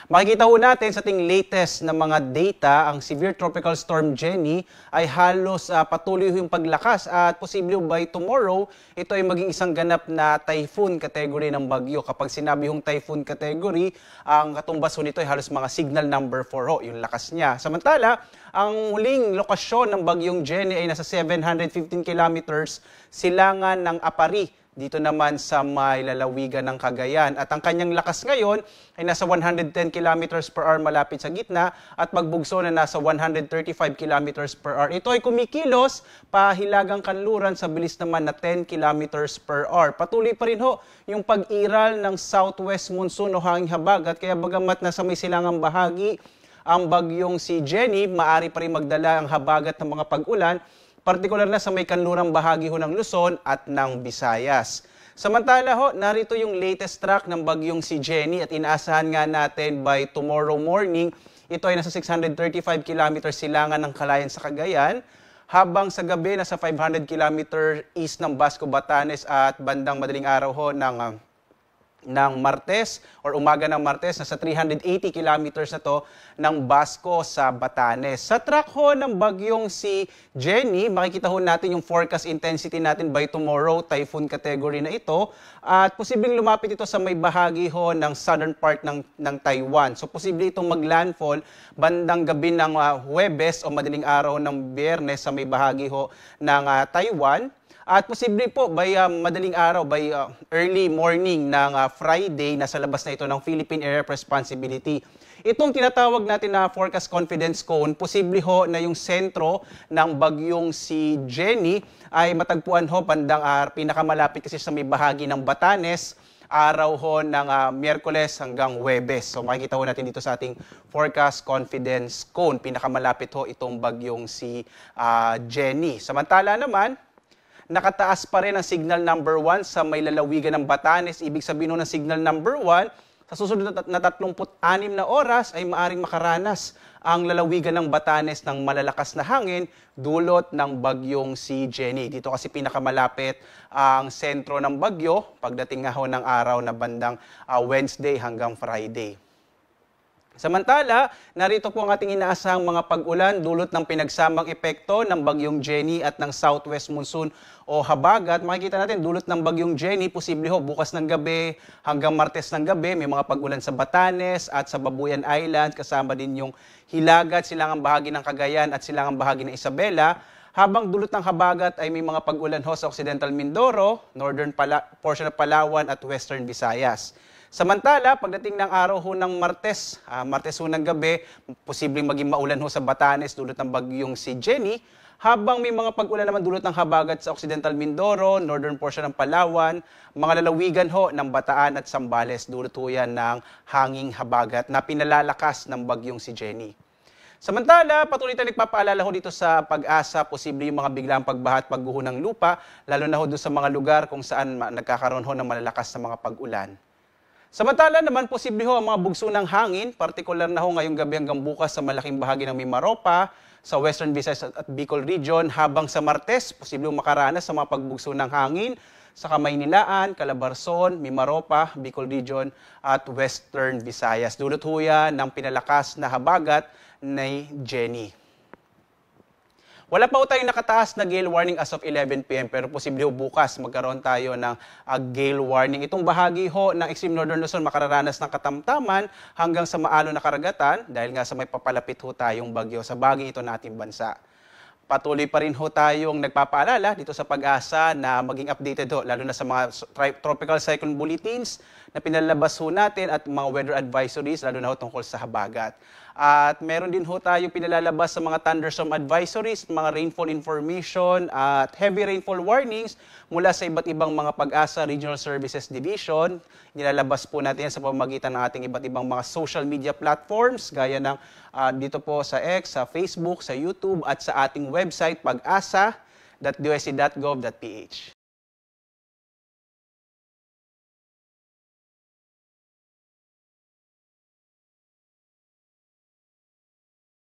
Makikita ho natin sa ating latest na mga data, ang severe tropical storm Jenny ay halos patuloy yung paglakas at posible by tomorrow, ito ay maging isang ganap na typhoon category ng bagyo. Kapag sinabi yung typhoon category, ang katumbas ho nito ay halos mga signal number 4 ho, yung lakas niya. Samantala, ang huling lokasyon ng bagyong Jenny ay nasa 715 kilometers silangan ng Apari. Dito naman sa may lalawigan ng Cagayan. At ang kanyang lakas ngayon ay nasa 110 kilometers per hour malapit sa gitna at pagbugso na nasa 135 kilometers per hour. Ito ay kumikilos pahilagang kanluran sa bilis naman na 10 kilometers per hour. Patuloy pa rin ho yung pag-iral ng southwest monsoon o hanging habagat. Kaya bagamat nasa may silangang bahagi ang bagyong si Jenny, maaari pa rin magdala ang habagat ng mga pag-ulan, partikular na sa may kanlurang bahagi ho ng Luzon at ng Visayas. Samantala ho, narito yung latest track ng bagyong si Jenny at inaasahan nga natin by tomorrow morning, ito ay nasa 635 km silangan ng Calayan sa Cagayan, habang sa gabi nasa 500 km east ng Basco, Batanes at bandang madaling araw ho ng Martes or umaga ng Martes, nasa 380 kilometers na to ng Basco sa Batanes. Sa track ho ng bagyong si Jenny, makikita ho natin yung forecast intensity natin by tomorrow, typhoon category na ito, at posibleng lumapit ito sa may bahagi ho ng southern part ng Taiwan. So posible itong maglandfall bandang gabi ng Huwebes o madaling araw ng Biyernes sa may bahagi ho ng Taiwan. At posible po by madaling araw, by early morning ng Friday, nasa labas na ito ng Philippine Area of Responsibility. Itong tinatawag natin na forecast confidence cone, posible ho na yung sentro ng bagyong si Jenny ay matagpuan ho bandang pinakamalapit kasi sa may bahagi ng Batanes, araw ho ng Miyerkules hanggang Huwebes. So makikita ho natin dito sa ating forecast confidence cone, pinakamalapit ho itong bagyong si Jenny. Samantala naman, nakataas pa rin ang signal number 1 sa may lalawigan ng Batanes. Ibig sabihin ng signal number 1, sa susunod na 36 na oras ay maaring makaranas ang lalawigan ng Batanes ng malalakas na hangin dulot ng bagyong si Jenny. Dito kasi pinakamalapit ang sentro ng bagyo pagdating nga ho ng araw na bandang Wednesday hanggang Friday. Samantala, narito po ang ating inaasahang mga pag-ulan dulot ng pinagsamang epekto ng bagyong Jenny at ng southwest monsoon o habagat. Makikita natin dulot ng bagyong Jenny, posible ho bukas ng gabi hanggang Martes ng gabi, may mga pag-ulan sa Batanes at sa Babuyan Island, kasama din yung Hilagat, silangang bahagi ng Cagayan at silangang bahagi ng Isabela. Habang dulot ng habagat ay may mga pag-ulan ho sa Occidental Mindoro, northern portion ng Palawan at western Visayas. Samantala, pagdating ng araw ho ng Martes ho ng gabi, posibleng maging maulan ho sa Batanes dulot ng bagyong si Jenny, habang may mga pag-ulan naman dulot ng habagat sa Occidental Mindoro, northern portion ng Palawan, mga lalawigan ho ng Bataan at Zambales, dulot ho yan ng hanging habagat na pinalalakas ng bagyong si Jenny. Samantala, patuloy tayong nagpapaalala ho dito sa Pag-asa, posible yung mga biglang pagbaha at pagguho ng lupa, lalo na ho doon sa mga lugar kung saan nagkakaroon ho ng malalakas na mga pag-ulan. Samantala naman, posible ho ang mga bugso ng hangin, partikular na ho ngayong gabi hanggang bukas sa malaking bahagi ng Mimaropa, sa Western Visayas at Bicol Region, habang sa Martes, posible makaranas sa mga pagbugso ng hangin sa Kamaynilaan, Calabarzon, Mimaropa, Bicol Region at Western Visayas. Dulot ho yan ng pinalakas na habagat ni Jenny. Wala pa ho tayong nakataas na gale warning as of 11 p.m. pero posible ho bukas magkaroon tayo ng gale warning. Itong bahagi ho ng extreme northern Luzon makararanas ng katamtaman hanggang sa maalon na karagatan dahil nga sa may papalapit ho tayong bagyo sa bahagi ito nating bansa. Patuloy pa rin ho tayong nagpapaalala dito sa Pag-asa na maging updated ho, lalo na sa mga tropical cyclone bulletins na pinalabas ho natin at mga weather advisories, lalo na ho tungkol sa habagat. At meron din ho tayong pinalalabas sa mga thunderstorm advisories, mga rainfall information at heavy rainfall warnings mula sa iba't ibang mga Pag-asa Regional Services Division. Nilalabas po natin yan sa pamamagitan ng ating iba't ibang mga social media platforms, gaya ng dito po sa X, sa Facebook, sa YouTube at sa ating website pag-asa.dosc.gov.ph.